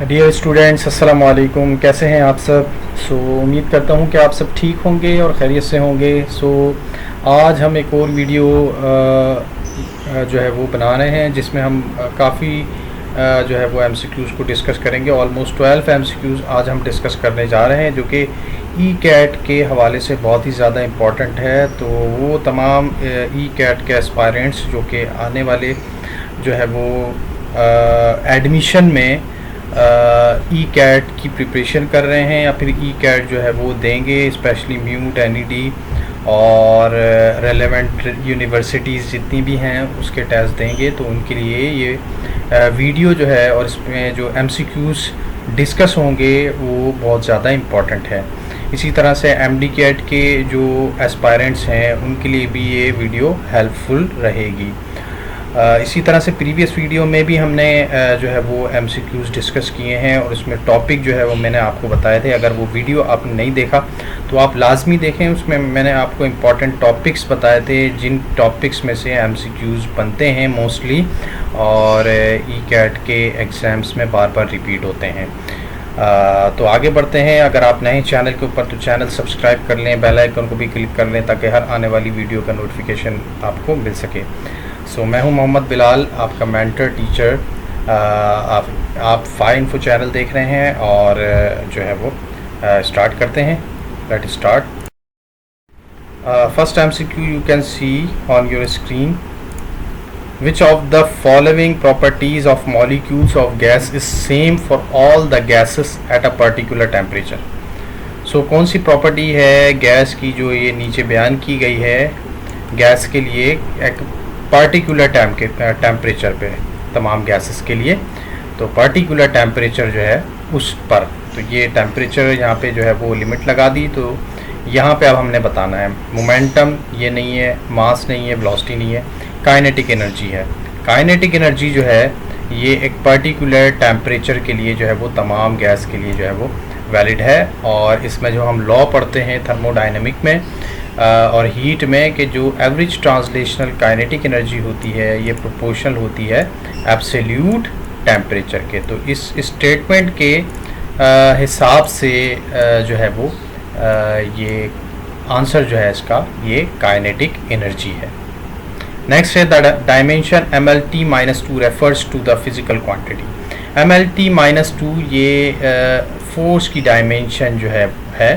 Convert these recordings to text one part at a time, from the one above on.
Dear students, अस्सलाम वालेकुम। कैसे हैं आप सब? उम्मीद करता हूं कि आप सब ठीक होंगे और खैरियत से होंगे। आज हम एक और वीडियो जो है वो बना रहे हैं, जिसमें हम काफ़ी जो है वो एमसीक्यूज़ को डिस्कस करेंगे। ऑलमोस्ट 12 एमसीक्यूज़ आज हम डिस्कस करने जा रहे हैं, जो कि ई कैट के हवाले से बहुत ही ज़्यादा इम्पॉर्टेंट है। तो वो तमाम ई कैट के एस्पायरेंट्स जो कि आने वाले जो है वो एडमिशन में ई कैट की प्रिपरेशन कर रहे हैं या फिर ई कैट जो है वो देंगे, स्पेशली म्यूट, एनईडी और रेलेवेंट यूनिवर्सिटीज़ जितनी भी हैं उसके टेस्ट देंगे। तो उनके लिए ये वीडियो जो है और इसमें जो एमसीक्यूज़ डिस्कस होंगे वो बहुत ज़्यादा इम्पॉर्टेंट है। इसी तरह से एमडी कैट के जो एस्पायरेंट्स हैं उनके लिए भी ये वीडियो हेल्पफुल रहेगी। इसी तरह से प्रीवियस वीडियो में भी हमने जो है वो एमसीक्यूज़ डिस्कस किए हैं और उसमें टॉपिक जो है वो मैंने आपको बताए थे। अगर वो वीडियो आपने नहीं देखा तो आप लाजमी देखें, उसमें मैंने आपको इम्पॉर्टेंट टॉपिक्स बताए थे जिन टॉपिक्स में से एमसीक्यूज़ बनते हैं मोस्टली और ई कैट के एग्ज़ाम्स में बार बार रिपीट होते हैं। तो आगे बढ़ते हैं। अगर आप नए चैनल के ऊपर तो चैनल सब्सक्राइब कर लें, बेल आइकन को भी क्लिक कर लें ताकि हर आने वाली वीडियो का नोटिफिकेशन आपको मिल सके। मैं हूं मोहम्मद बिलाल, आपका मेंटर टीचर। आप फाइ इन्फो चैनल देख रहे हैं और जो है वो स्टार्ट करते हैं। Let start. First MCQ you can see on your screen. Which of the following properties of molecules of gas is same for all the gases at a particular temperature? कौन सी प्रॉपर्टी है gas की जो ये नीचे बयान की गई है गैस के लिए एक पार्टिकुलर टेम्परेचर पे, तमाम गैसेस के लिए। तो पार्टिकुलर टेम्परेचर जो है उस पर, तो ये टेम्परेचर यहाँ पे जो है वो लिमिट लगा दी। तो यहाँ पे अब हमने बताना है मोमेंटम ये नहीं है, मास नहीं है, वेलोसिटी नहीं है, काइनेटिक एनर्जी है। काइनेटिक एनर्जी जो है ये एक पर्टिकुलर टेम्परेचर के लिए जो है वो तमाम गैस के लिए जो है वो वैलिड है। और इसमें जो हम लॉ पढ़ते हैं थर्मोडायनेमिक में और हीट में कि जो एवरेज ट्रांसलेशनल काइनेटिक एनर्जी होती है ये प्रोपोर्शनल होती है एब्सोल्यूट टेम्परेचर के। तो इस स्टेटमेंट के हिसाब से जो है वो ये आंसर जो है इसका ये काइनेटिक एनर्जी है। नेक्स्ट है the dimension MLT-2 refers to the physical quantity. MLT-2 ये फोर्स की डायमेंशन जो है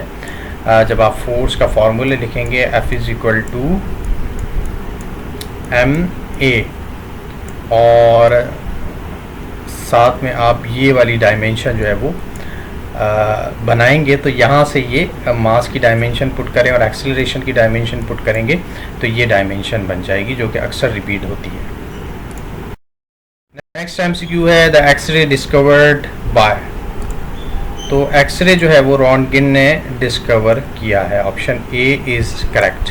जब आप फोर्स का फॉर्मूला लिखेंगे F = ma और साथ में आप ये वाली डायमेंशन जो है वो बनाएंगे तो यहाँ से ये मास की डायमेंशन पुट करें और एक्सेलरेशन की डायमेंशन पुट करेंगे तो ये डायमेंशन बन जाएगी जो कि अक्सर रिपीट होती है। नेक्स्ट एमसीक्यू है द एक्सरे डिस्कवर्ड बाय। तो एक्सरे जो है वो रॉन्टगेन ने डिस्कवर किया है। Option A is correct.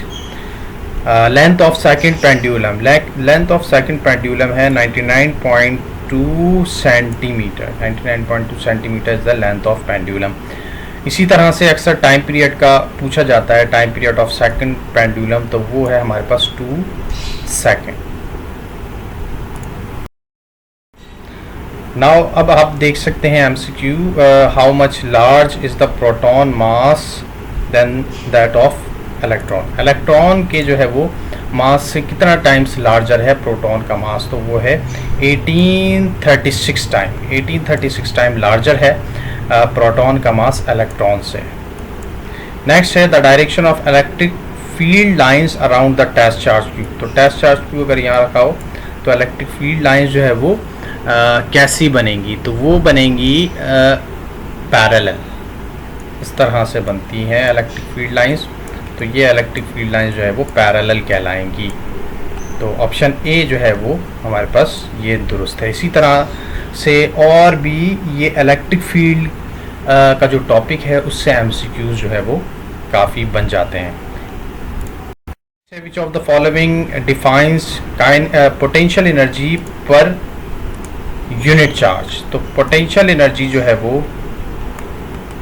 Length of second pendulum, length of second pendulum है 99.2 centimetre. 99.2 centimetre is the length of pendulum. इसी तरह से अक्सर टाइम पीरियड का पूछा जाता है, time period of second pendulum, तो वो है हमारे पास 2 सेकंड। नाउ अब आप देख सकते हैं MCQ, how much large is the proton mass than that of electron. Electron के जो है वो मास से कितना टाइम्स लार्जर है प्रोटॉन का मास, तो वो है 1836 टाइम। 1836 टाइम लार्जर है प्रोटॉन का मास इलेक्ट्रॉन से। नेक्स्ट है the direction of electric field lines around the test charge cube. तो टेस्ट चार्ज क्यूब अगर यहाँ रखा हो तो इलेक्ट्रिक फील्ड लाइंस जो है वो कैसी बनेंगी, तो वो बनेंगी पैरेलल, इस तरह से बनती हैं इलेक्ट्रिक फील्ड लाइंस। तो ये इलेक्ट्रिक फील्ड लाइंस जो है वो पैरेलल कहलाएंगी। तो ऑप्शन ए जो है वो हमारे पास ये दुरुस्त है। इसी तरह से और भी ये इलेक्ट्रिक फील्ड का जो टॉपिक है उससे एमसीक्यूज जो है वो काफ़ी बन जाते हैं। Which of the following defines potential energy per unit charge. तो पोटेंशियल एनर्जी जो है वो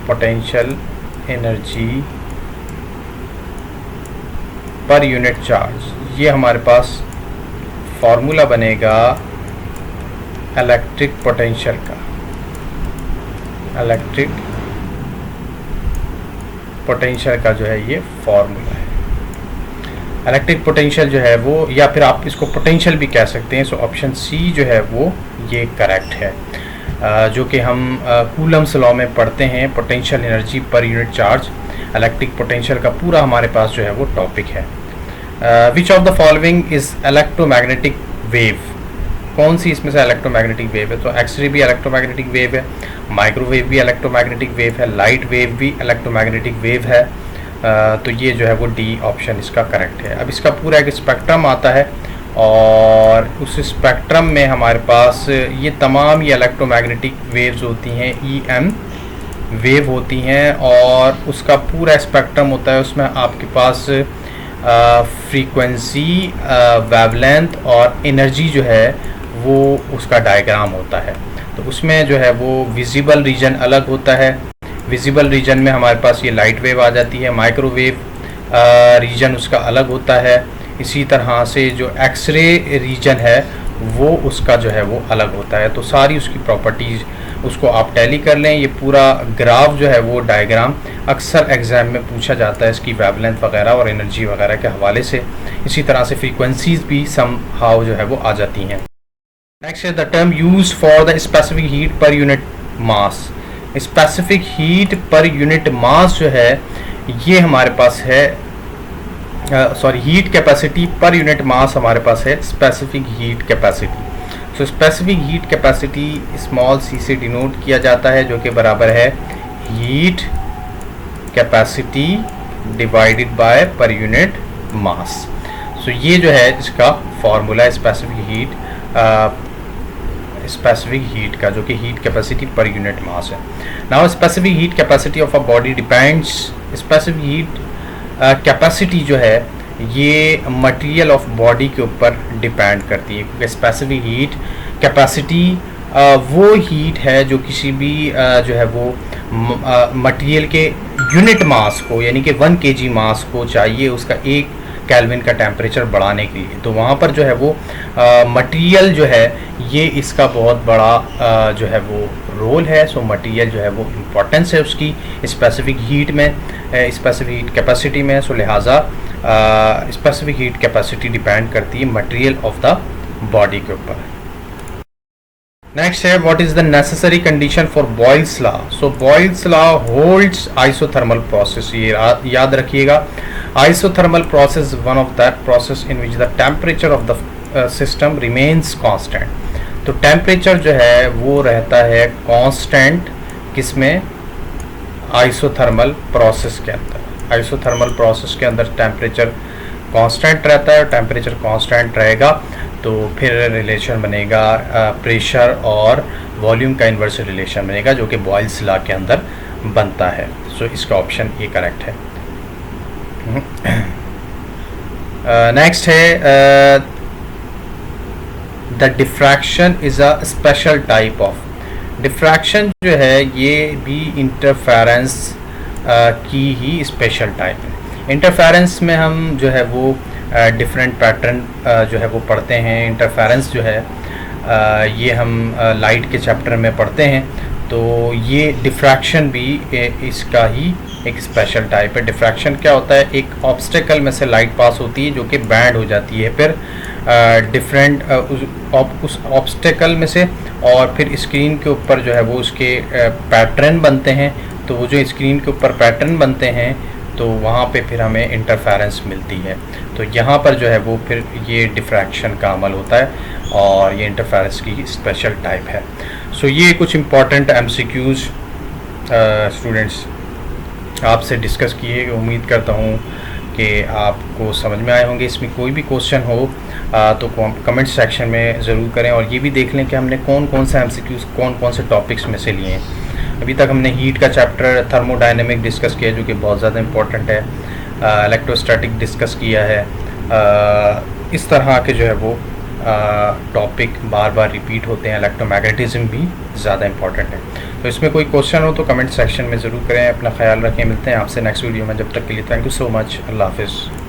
potential energy per unit charge, ये हमारे पास फॉर्मूला बनेगा इलेक्ट्रिक पोटेंशियल का। इलेक्ट्रिक पोटेंशियल का जो है ये फॉर्मूला है। इलेक्ट्रिक पोटेंशियल जो है वो, या फिर आप इसको पोटेंशियल भी कह सकते हैं। सो ऑप्शन सी जो है वो ये करेक्ट है, जो कि हम कूलम्स लॉ में पढ़ते हैं, potential energy per unit charge. Electric potential का पूरा हमारे पास जो है वो टॉपिक है। Which of the following is electromagnetic wave, कौन सी इसमें से इलेक्ट्रोमैग्नेटिक वेव है? तो एक्सरे भी इलेक्ट्रोमैग्नेटिक वेव है, माइक्रोवेव भी इलेक्ट्रोमैग्नेटिक वेव है, लाइट वेव भी इलेक्ट्रोमैग्नेटिक वेव है। तो ये जो है वो डी ऑप्शन इसका करेक्ट है। अब इसका पूरा एक स्पेक्ट्रम आता है और उस स्पेक्ट्रम में हमारे पास ये तमाम ये इलेक्ट्रोमैग्नेटिक वेव्स होती हैं, EM वेव होती हैं, और उसका पूरा स्पेक्ट्रम होता है। उसमें आपके पास फ्रीक्वेंसी, वेवलेंथ और एनर्जी जो है वो उसका डायग्राम होता है। तो उसमें जो है वो विजिबल रीजन अलग होता है। विजिबल रीजन में हमारे पास ये लाइट वेव आ जाती है, माइक्रोवेव रीजन उसका अलग होता है। इसी तरह से जो एक्सरे रीजन है वो उसका जो है वो अलग होता है। तो सारी उसकी प्रॉपर्टीज़ उसको आप टैली कर लें। ये पूरा ग्राफ जो है वो डायग्राम अक्सर एग्ज़ाम में पूछा जाता है, इसकी वेवलेंथ वगैरह और एनर्जी वगैरह के हवाले से। इसी तरह से फ्रीक्वेंसीज भी सम हाउ जो है वो आ जाती हैं। नेक्स्ट है the term use for the specific heat per unit mass. Specific heat per unit mass जो है ये हमारे पास है, heat capacity per unit mass हमारे पास है specific heat capacity. So specific heat capacity small C से डिनोट किया जाता है, जो कि बराबर है heat capacity divided by per unit mass. So ये जो है इसका फॉर्मूला है स्पेसिफिक हीट का, जो कि heat capacity per unit mass है। Now specific heat capacity of a body depends, specific heat capacity जो है ये मटेरियल ऑफ बॉडी के ऊपर डिपेंड करती है, क्योंकि स्पेसिफिक हीट कैपेसिटी वो हीट है जो किसी भी जो है वो मटेरियल के यूनिट मास को, यानी कि 1 kg मास को चाहिए उसका 1 केल्विन का टेम्परेचर बढ़ाने के लिए। तो वहाँ पर जो है वो मटेरियल जो है ये इसका बहुत बड़ा जो है वो रोल है। सो मटेरियल जो है वो इम्पोर्टेंस है उसकी स्पेसिफिक हीट में, स्पेसिफिक हीट कैपेसिटी में। सो लिहाजा स्पेसिफिक हीट कैपेसिटी डिपेंड करती है मटेरियल ऑफ द बॉडी के ऊपर। नेक्स्ट है what is the necessary condition for Boyle's law. So Boyle's law holds isothermal process, ये याद रखिएगा। Isothermal process one of that process in which the temperature of the system remains constant. तो temperature जो है वो रहता है कांस्टेंट, किसमें? आइसोथर्मल प्रोसेस के अंदर। आइसोथर्मल प्रोसेस के अंदर टेम्परेचर कांस्टेंट रहता है, और टेम्परेचर कांस्टेंट रहेगा तो फिर रिलेशन बनेगा प्रेशर और वॉल्यूम का इन्वर्स रिलेशन बनेगा, जो कि बॉयल्स लॉ के अंदर बनता है। सो इसका ऑप्शन ये करेक्ट है। नेक्स्ट है the diffraction is a special type of. Diffraction जो है ये भी इंटरफेरेंस की ही स्पेशल टाइप है। इंटरफेरेंस में हम जो है वो डिफरेंट पैटर्न जो है वो पढ़ते हैं। इंटरफेरेंस जो है ये हम लाइट के चैप्टर में पढ़ते हैं। तो ये डिफ्रैक्शन भी इसका ही एक स्पेशल टाइप है। डिफ्रैक्शन क्या होता है? एक ऑब्स्टेकल में से लाइट पास होती है जो कि बैंड हो जाती है, फिर डिफरेंट उस ऑब्स्टेकल में से, और फिर स्क्रीन के ऊपर जो है वो उसके पैटर्न बनते हैं। तो वो जो स्क्रीन के ऊपर पैटर्न बनते हैं तो वहाँ पे फिर हमें इंटरफेरेंस मिलती है। तो यहाँ पर जो है वो फिर ये डिफ्रैक्शन का अमल होता है, और ये इंटरफेरेंस की स्पेशल टाइप है। सो ये कुछ इम्पॉर्टेंट MCQs स्टूडेंट्स आपसे डिस्कस किए। उम्मीद करता हूँ कि आपको समझ में आए होंगे। इसमें कोई भी क्वेश्चन हो तो कमेंट सेक्शन में ज़रूर करें, और ये भी देख लें कि हमने कौन कौन से MCQs कौन कौन से टॉपिक्स में से लिए हैं। अभी तक हमने हीट का चैप्टर थर्मोडायनेमिक डिस्कस किया, जो कि बहुत ज़्यादा इंपॉर्टेंट है। इलेक्ट्रोस्टैटिक डिस्कस किया है। इस तरह के जो है वो टॉपिक बार बार रिपीट होते हैं। इलेक्ट्रोमैग्नेटिज्म भी ज़्यादा इंपॉर्टेंट है। तो इसमें कोई क्वेश्चन हो तो कमेंट सेक्शन में ज़रूर करें। अपना ख्याल रखें। मिलते हैं आपसे नेक्स्ट वीडियो में। जब तक के लिए थैंक यू सो मच। अल्लाह हाफिज़।